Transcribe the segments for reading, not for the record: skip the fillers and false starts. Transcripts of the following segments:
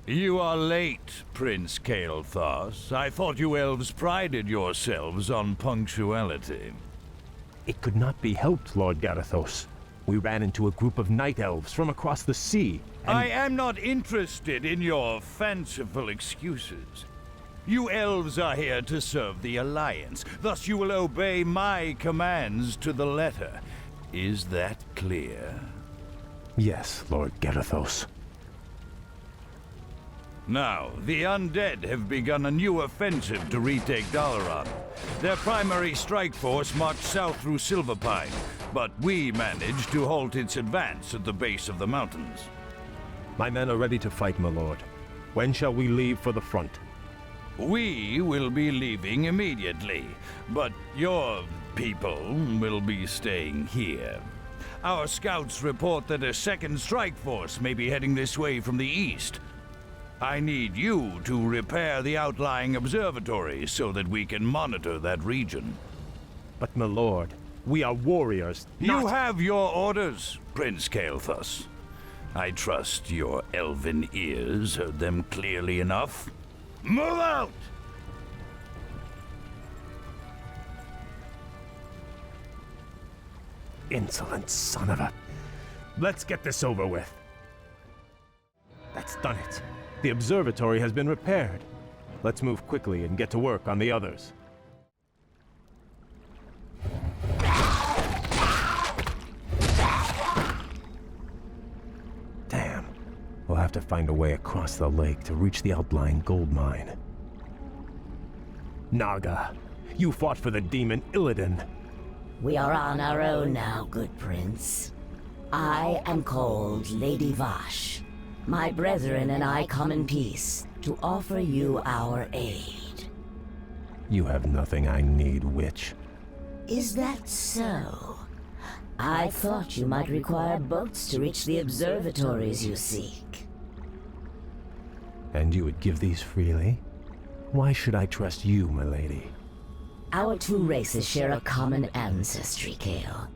You are late, Prince Kael'thas. I thought you elves prided yourselves on punctuality. It could not be helped, Lord Garithos. We ran into a group of night elves from across the sea, and I am not interested in your fanciful excuses. You elves are here to serve the Alliance, thus you will obey my commands to the letter. Is that clear? Yes, Lord Garithos. Now, the undead have begun a new offensive to retake Dalaran. Their primary strike force marched south through Silverpine, but we managed to halt its advance at the base of the mountains. My men are ready to fight, my lord. When shall we leave for the front? We will be leaving immediately, but your people will be staying here. Our scouts report that a second strike force may be heading this way from the east. I need you to repair the outlying observatories so that we can monitor that region. But, my lord, we are warriors, not— You have your orders, Prince Kael'thas. I trust your elven ears heard them clearly enough. Move out! Insolent son of a— Let's get this over with. That's done it. The observatory has been repaired. Let's move quickly and get to work on the others. Damn. We'll have to find a way across the lake to reach the outlying gold mine. Naga, you fought for the demon Illidan. We are on our own now, good prince. I am called Lady Vash. My brethren and I come in peace to offer you our aid. You have nothing I need, witch. Is that so? I thought you might require boats to reach the observatories you seek. And you would give these freely? Why should I trust you, my lady? Our two races share a common ancestry, Kael.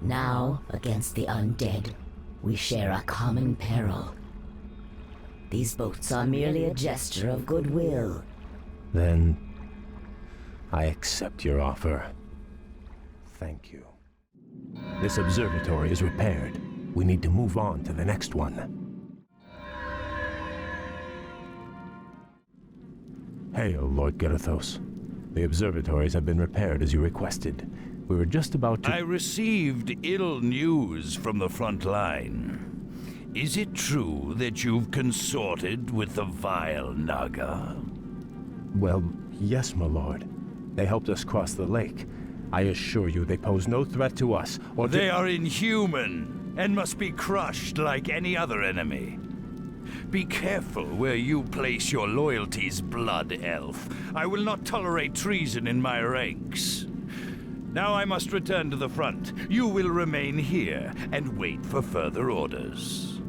Now, against the undead, we share a common peril. These boats are merely a gesture of goodwill. Then, I accept your offer. Thank you. This observatory is repaired. We need to move on to the next one. Hail, Lord Garithos. The observatories have been repaired as you requested. We were just about to— I received ill news from the front line. Is it true that you've consorted with the vile Naga? Well, yes, my lord. They helped us cross the lake. I assure you they pose no threat to us or to— They are inhuman and must be crushed like any other enemy. Be careful where you place your loyalties, Blood Elf. I will not tolerate treason in my ranks. Now I must return to the front. You will remain here and wait for further orders.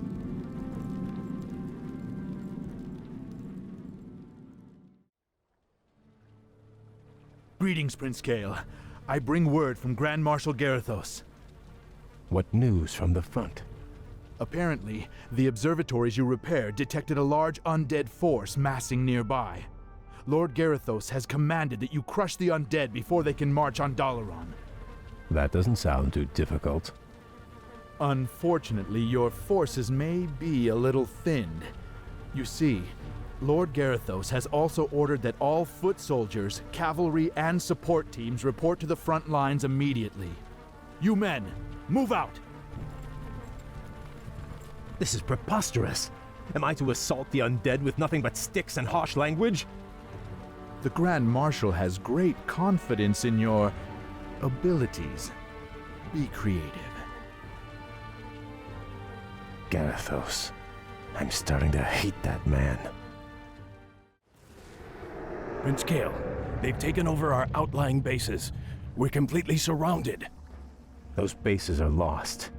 Greetings, Prince Kael. I bring word from Grand Marshal Garithos. What news from the front? Apparently, the observatories you repaired detected a large undead force massing nearby. Lord Garithos has commanded that you crush the undead before they can march on Dalaran. That doesn't sound too difficult. Unfortunately, your forces may be a little thinned. You see, Lord Garithos has also ordered that all foot soldiers, cavalry, and support teams report to the front lines immediately. You men, move out! This is preposterous. Am I to assault the undead with nothing but sticks and harsh language? The Grand Marshal has great confidence in your abilities. Be creative. Garithos. I'm starting to hate that man. Prince Kael, they've taken over our outlying bases. We're completely surrounded. Those bases are lost.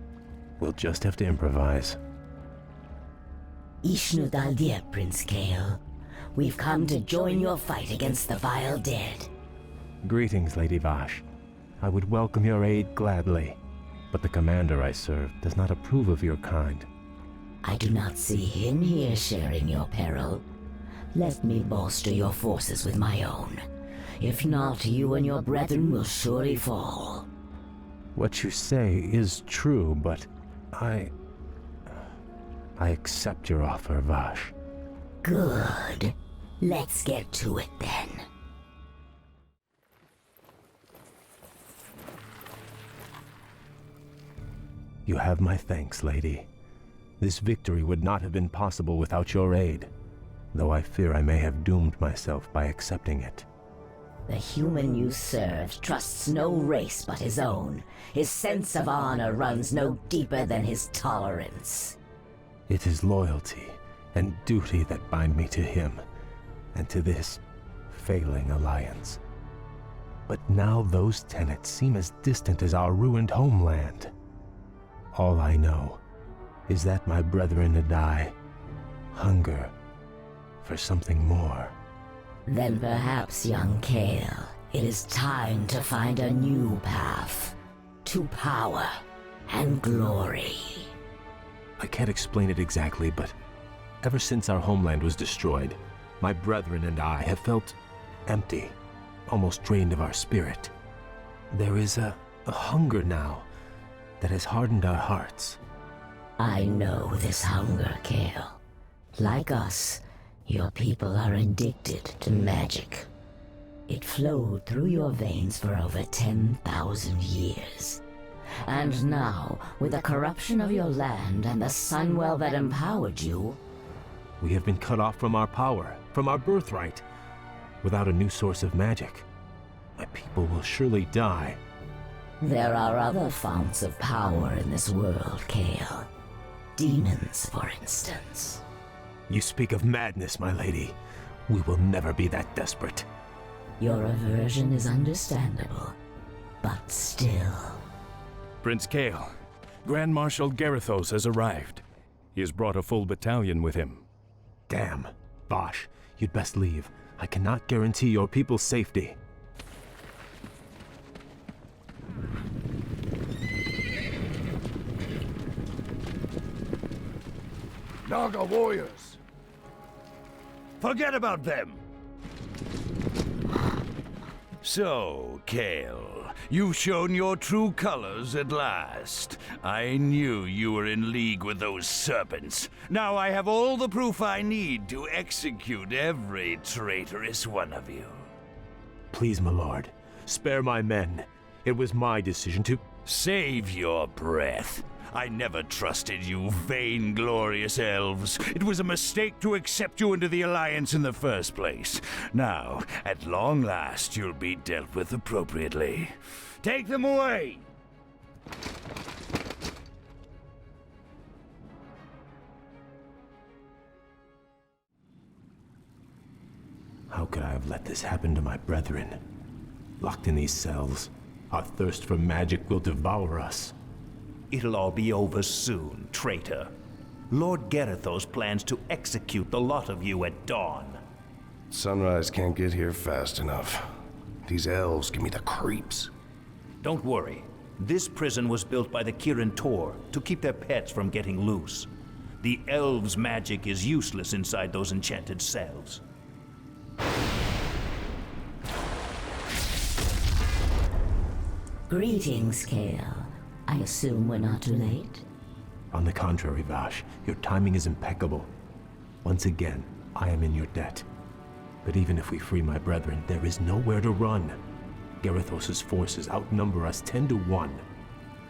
We'll just have to improvise. Ishnu Daldir, Prince Kael. We've come to join your fight against the vile dead. Greetings, Lady Vash. I would welcome your aid gladly, but the commander I serve does not approve of your kind. I do not see him here sharing your peril. Let me bolster your forces with my own. If not, you and your brethren will surely fall. What you say is true, but I accept your offer, Vash. Good. Let's get to it then. You have my thanks, lady. This victory would not have been possible without your aid, though I fear I may have doomed myself by accepting it. The human you serve trusts no race but his own. His sense of honor runs no deeper than his tolerance. It is loyalty and duty that bind me to him, and to this failing alliance. But now those tenets seem as distant as our ruined homeland. All I know is that my brethren and I hunger for something more. Then perhaps, young Kale, it is time to find a new path to power and glory. I can't explain it exactly, but ever since our homeland was destroyed, my brethren and I have felt empty, almost drained of our spirit. There is a hunger now that has hardened our hearts. I know this hunger, Kale. Like us, your people are addicted to magic. It flowed through your veins for over 10,000 years. And now, with the corruption of your land and the Sunwell that empowered you, we have been cut off from our power, from our birthright. Without a new source of magic, my people will surely die. There are other founts of power in this world, Kale. Demons, for instance. You speak of madness, my lady. We will never be that desperate. Your aversion is understandable, but still. Prince Kale, Grand Marshal Garithos has arrived. He has brought a full battalion with him. Damn. Bosh, you'd best leave. I cannot guarantee your people's safety. Naga warriors! Forget about them! So, Kale, you've shown your true colors at last. I knew you were in league with those serpents. Now I have all the proof I need to execute every traitorous one of you. Please, my lord, spare my men. It was my decision to... Save your breath. I never trusted you, vainglorious elves. It was a mistake to accept you into the Alliance in the first place. Now, at long last, you'll be dealt with appropriately. Take them away! How could I have let this happen to my brethren? Locked in these cells, our thirst for magic will devour us. It'll all be over soon, traitor. Lord Garithos plans to execute the lot of you at dawn. Sunrise can't get here fast enough. These elves give me the creeps. Don't worry. This prison was built by the Kirin Tor to keep their pets from getting loose. The elves' magic is useless inside those enchanted cells. Greetings, Kale. I assume we're not too late? On the contrary, Vash, your timing is impeccable. Once again, I am in your debt. But even if we free my brethren, there is nowhere to run. Garithos' forces outnumber us 10 to 1.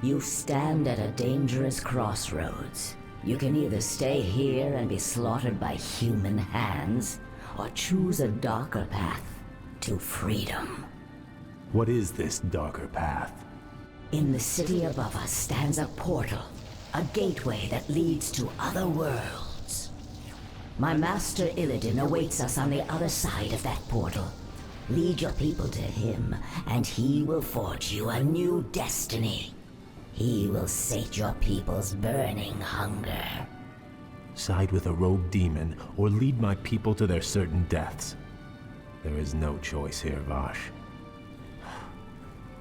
You stand at a dangerous crossroads. You can either stay here and be slaughtered by human hands, or choose a darker path to freedom. What is this darker path? In the city above us stands a portal, a gateway that leads to other worlds. My master Illidan awaits us on the other side of that portal. Lead your people to him, and he will forge you a new destiny. He will sate your people's burning hunger. Side with a rogue demon, or lead my people to their certain deaths. There is no choice here, Vash.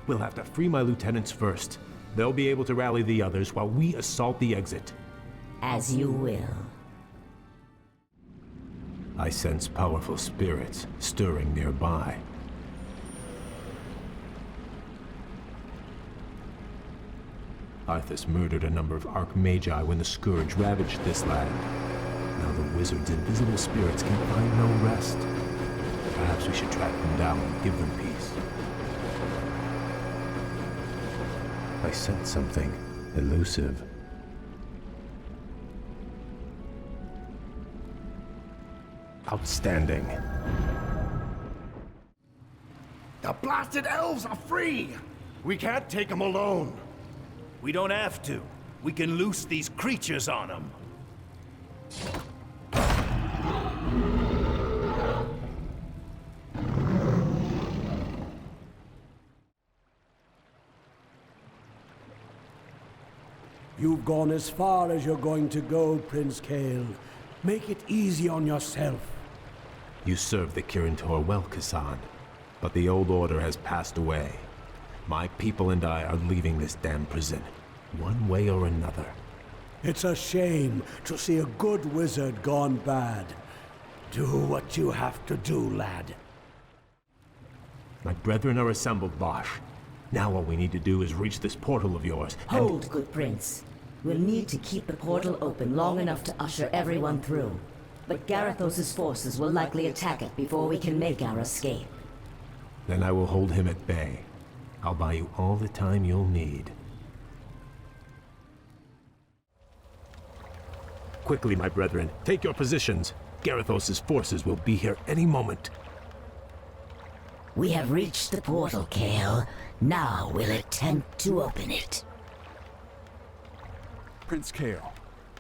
We'll have to free my lieutenants first. They'll be able to rally the others while we assault the exit. As you will. I sense powerful spirits stirring nearby. Arthas murdered a number of Archmagi when the Scourge ravaged this land. Now the wizard's invisible spirits can find no rest. Perhaps we should track them down and give them peace. I sense something elusive. Outstanding. The blasted elves are free! We can't take them alone! We don't have to. We can loose these creatures on them. You've gone as far as you're going to go, Prince Kael. Make it easy on yourself. You served the Kirin Tor well, Kassan, but the old order has passed away. My people and I are leaving this damn prison, one way or another. It's a shame to see a good wizard gone bad. Do what you have to do, lad. My brethren are assembled, Bosch. Now all we need to do is reach this portal of yours, and... Hold, good prince. We'll need to keep the portal open long enough to usher everyone through. But Garithos' forces will likely attack it before we can make our escape. Then I will hold him at bay. I'll buy you all the time you'll need. Quickly, my brethren, take your positions. Garithos' forces will be here any moment. We have reached the portal, Kael. Now we'll attempt to open it. Prince Kael,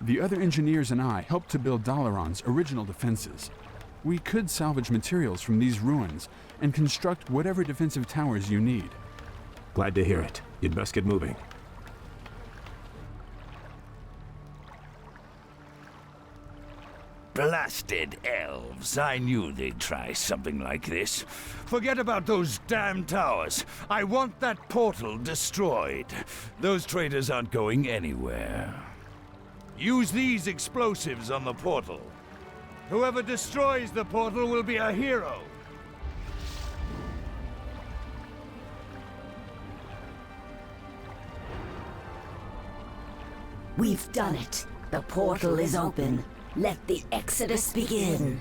the other engineers and I helped to build Dalaran's original defenses. We could salvage materials from these ruins and construct whatever defensive towers you need. Glad to hear it. You'd best get moving. Blasted elves. I knew they'd try something like this. Forget about those damn towers. I want that portal destroyed. Those traitors aren't going anywhere. Use these explosives on the portal. Whoever destroys the portal will be a hero. We've done it. The portal is open. Let the exodus begin.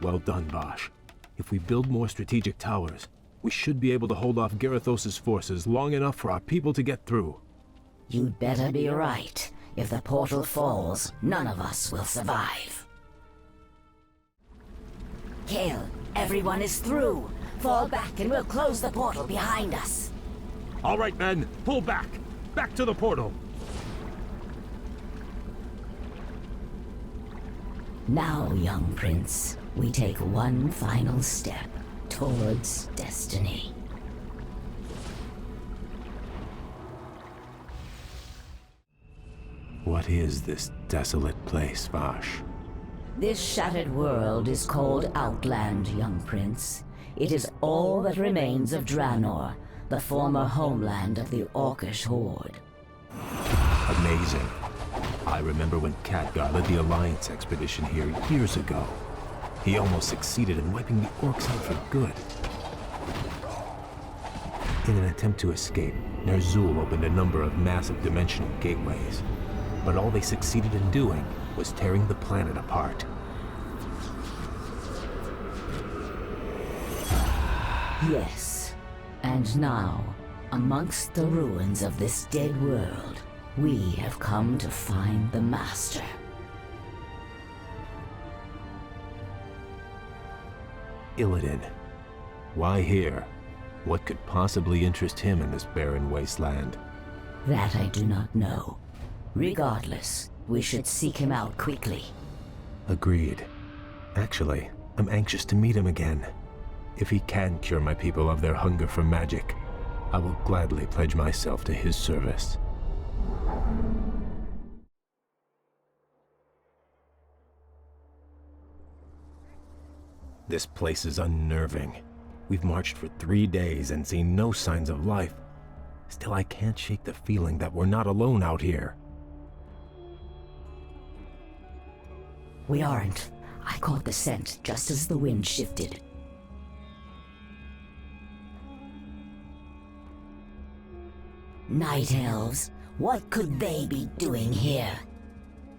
Well done, Bosch. If we build more strategic towers, we should be able to hold off Garithos' forces long enough for our people to get through. You'd better be right. If the portal falls, none of us will survive. Kael, everyone is through. Fall back and we'll close the portal behind us. All right, men, pull back. Back to the portal. Now, young prince, we take one final step towards destiny. What is this desolate place, Bosch? This shattered world is called Outland, young prince. It is all that remains of Draenor, the former homeland of the Orcish horde. Amazing. I remember when Khadgar led the Alliance expedition here years ago. He almost succeeded in wiping the orcs out for good. In an attempt to escape, Ner'zhul opened a number of massive dimensional gateways. But all they succeeded in doing was tearing the planet apart. Yes. And now, amongst the ruins of this dead world, we have come to find the Master. Illidan. Why here? What could possibly interest him in this barren wasteland? That I do not know. Regardless, we should seek him out quickly. Agreed. Actually, I'm anxious to meet him again. If he can cure my people of their hunger for magic, I will gladly pledge myself to his service. This place is unnerving. We've marched for 3 days and seen no signs of life. Still, I can't shake the feeling that we're not alone out here. We aren't. I caught the scent just as the wind shifted. Night Elves, what could they be doing here?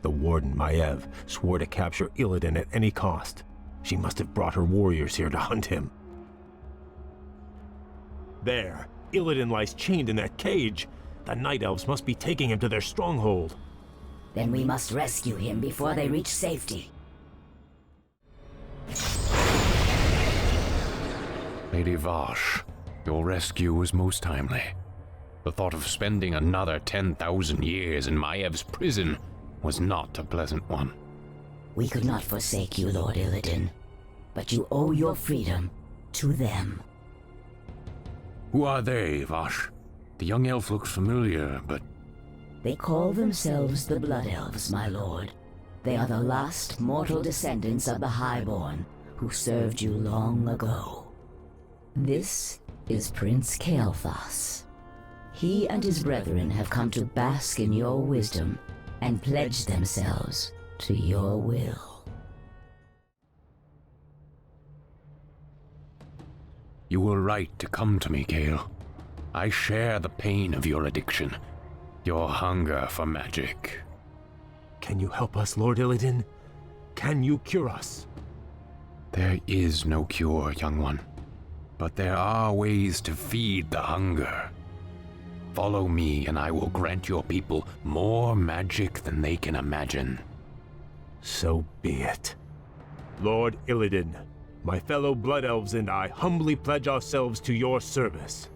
The Warden, Maiev, swore to capture Illidan at any cost. She must have brought her warriors here to hunt him. There! Illidan lies chained in that cage! The Night Elves must be taking him to their stronghold. Then we must rescue him before they reach safety. Lady Vosh, your rescue was most timely. The thought of spending another 10,000 years in Maiev's prison was not a pleasant one. We could not forsake you, Lord Illidan, but you owe your freedom to them. Who are they, Vosh? The young elf looks familiar, but... They call themselves the Blood Elves, my lord. They are the last mortal descendants of the Highborn, who served you long ago. This is Prince Kael'thas. He and his brethren have come to bask in your wisdom and pledge themselves to your will. You were right to come to me, Kael. I share the pain of your addiction, your hunger for magic. Can you help us, Lord Illidan? Can you cure us? There is no cure, young one. But there are ways to feed the hunger. Follow me, and I will grant your people more magic than they can imagine. So be it. Lord Illidan, my fellow Blood Elves and I humbly pledge ourselves to your service.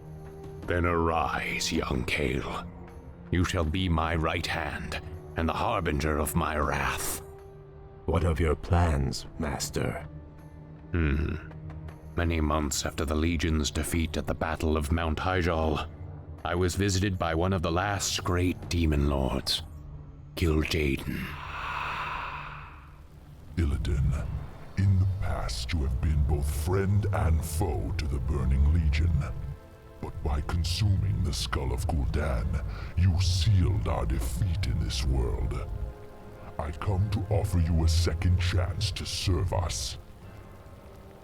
Then arise, young Kael. You shall be my right hand, and the harbinger of my wrath. What of your plans, Master? Many months after the Legion's defeat at the Battle of Mount Hyjal, I was visited by one of the last great demon lords, Kil'jaeden. Illidan, in the past you have been both friend and foe to the Burning Legion. But by consuming the skull of Gul'dan, you sealed our defeat in this world. I come to offer you a second chance to serve us.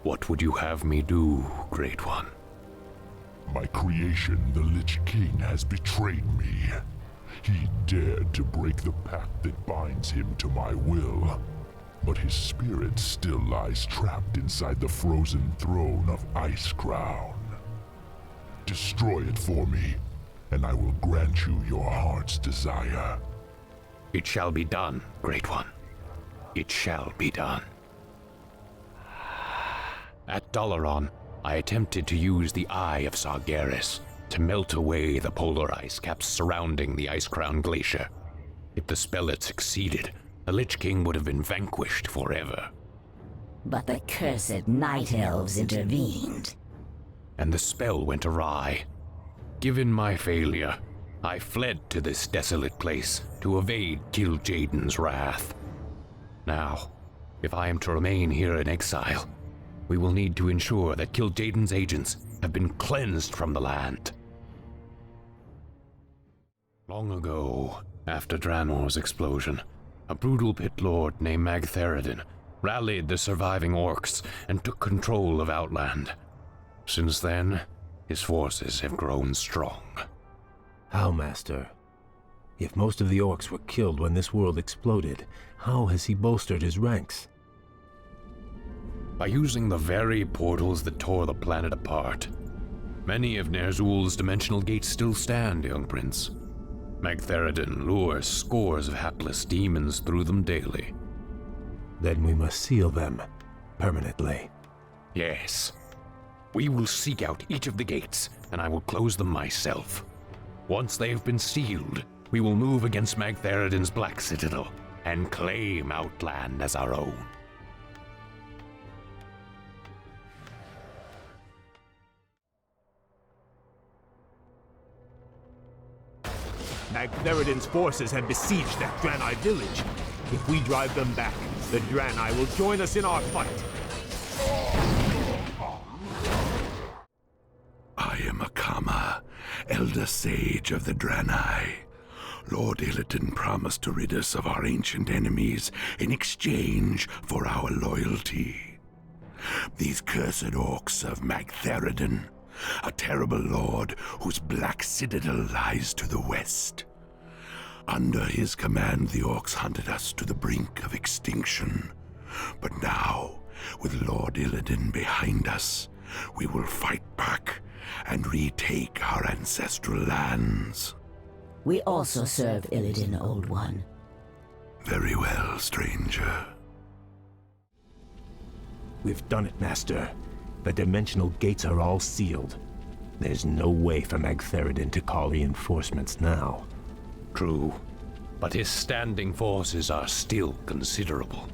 What would you have me do, Great One? My creation, the Lich King, has betrayed me. He dared to break the pact that binds him to my will. But his spirit still lies trapped inside the frozen throne of Icecrown. Destroy it for me, and I will grant you your heart's desire. It shall be done, Great One. It shall be done. At Dalaran, I attempted to use the Eye of Sargeras to melt away the polar ice caps surrounding the Icecrown Glacier. If the spell had succeeded, the Lich King would have been vanquished forever. But the cursed Night Elves intervened. And the spell went awry. Given my failure, I fled to this desolate place to evade Kil'jaeden's wrath. Now, if I am to remain here in exile, we will need to ensure that Kil'jaeden's agents have been cleansed from the land. Long ago, after Draenor's explosion, a brutal pit lord named Magtheridin rallied the surviving orcs and took control of Outland. Since then, his forces have grown strong. How, Master? If most of the orcs were killed when this world exploded, how has he bolstered his ranks? By using the very portals that tore the planet apart. Many of Ner'zhul's dimensional gates still stand, young prince. Magtheridin lures scores of hapless demons through them daily. Then we must seal them, permanently. Yes. We will seek out each of the gates, and I will close them myself. Once they have been sealed, we will move against Magtheridin's Black Citadel and claim Outland as our own. Magtheridin's forces have besieged that Draenei village. If we drive them back, the Draenei will join us in our fight. I am Akama, Elder elder sage of the Draenei. Lord Illidan promised to rid us of our ancient enemies in exchange for our loyalty. These cursed orcs of Magtheridon, a terrible lord whose black citadel lies to the west. Under his command, the orcs hunted us to the brink of extinction. But now, with Lord Illidan behind us, we will fight back and retake our ancestral lands. We also serve Illidan, Old One. Very well, stranger. We've done it, Master. The dimensional gates are all sealed. There's no way for Magtheridon to call reinforcements now. True, but his standing forces are still considerable.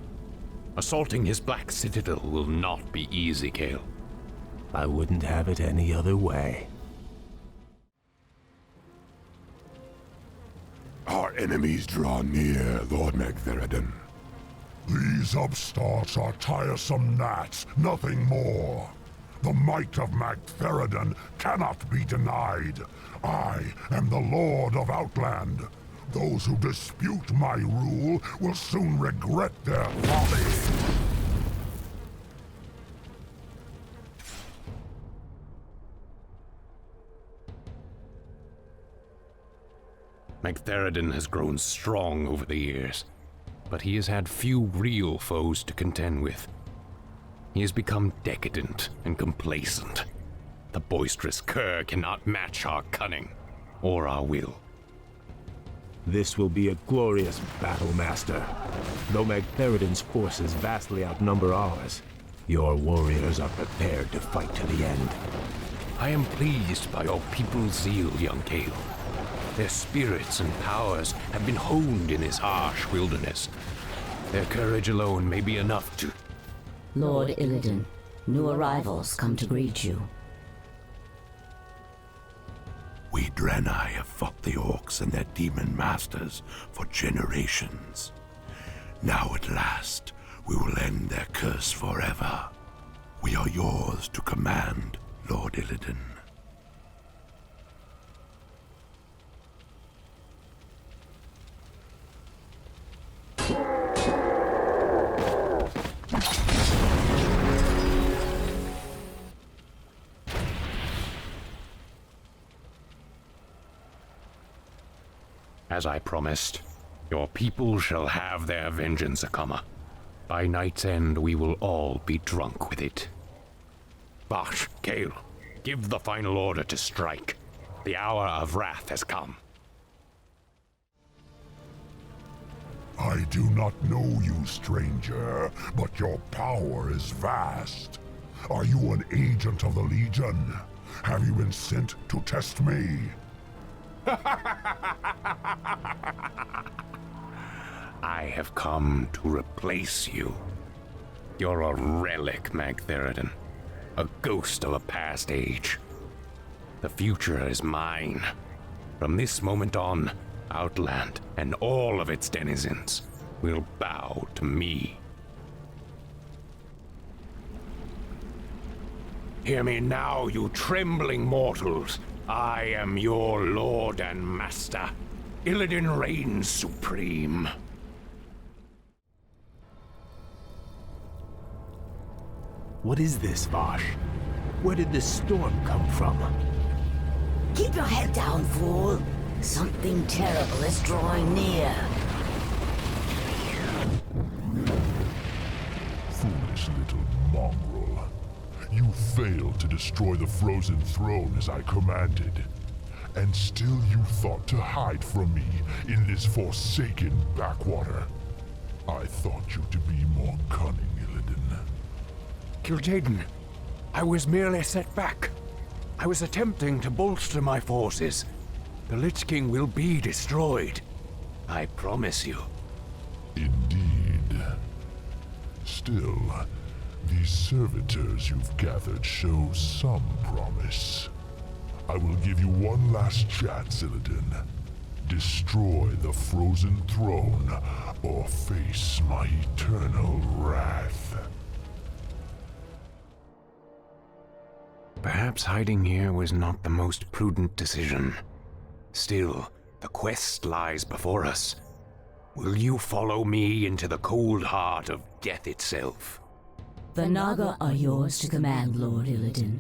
Assaulting his black citadel will not be easy, Kael. I wouldn't have it any other way. Our enemies draw near, Lord Magtheridon. These upstarts are tiresome gnats, nothing more. The might of Magtheridon cannot be denied. I am the Lord of Outland. Those who dispute my rule will soon regret their folly. Magtheridon has grown strong over the years, but he has had few real foes to contend with. He has become decadent and complacent. The boisterous cur cannot match our cunning or our will. This will be a glorious battle, Master. Though Magtheridon's forces vastly outnumber ours, your warriors are prepared to fight to the end. I am pleased by your people's zeal, young Kael. Their spirits and powers have been honed in this harsh wilderness. Their courage alone may be enough to... Lord Illidan, new arrivals come to greet you. We Draenei have fought the orcs and their demon masters for generations. Now at last, we will end their curse forever. We are yours to command, Lord Illidan. As I promised, your people shall have their vengeance, Akama. By night's end, we will all be drunk with it. Vash, Kael, give the final order to strike. The hour of wrath has come. I do not know you, stranger, but your power is vast. Are you an agent of the Legion? Have you been sent to test me? I have come to replace you. You're a relic, Magtheridon. A ghost of a past age. The future is mine. From this moment on, Outland and all of its denizens will bow to me. Hear me now, you trembling mortals. I am your lord and master. Illidan reigns supreme. What is this, Vash? Where did this storm come from? Keep your head down, fool. Something terrible is drawing near. Foolish little mongrel. You failed to destroy the frozen throne as I commanded. And still you thought to hide from me in this forsaken backwater. I thought you to be more cunning, Illidan. Kil'jaeden, I was merely set back. I was attempting to bolster my forces. The Lich King will be destroyed. I promise you. Indeed. Still, these servitors you've gathered show some promise. I will give you one last chance, Illidan. Destroy the frozen throne, or face my eternal wrath. Perhaps hiding here was not the most prudent decision. Still, the quest lies before us. Will you follow me into the cold heart of death itself? The Naga are yours to command, Lord Illidan.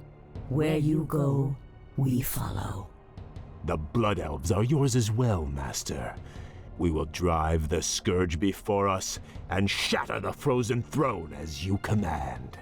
Where you go, we follow. The Blood Elves are yours as well, Master. We will drive the Scourge before us and shatter the Frozen Throne as you command.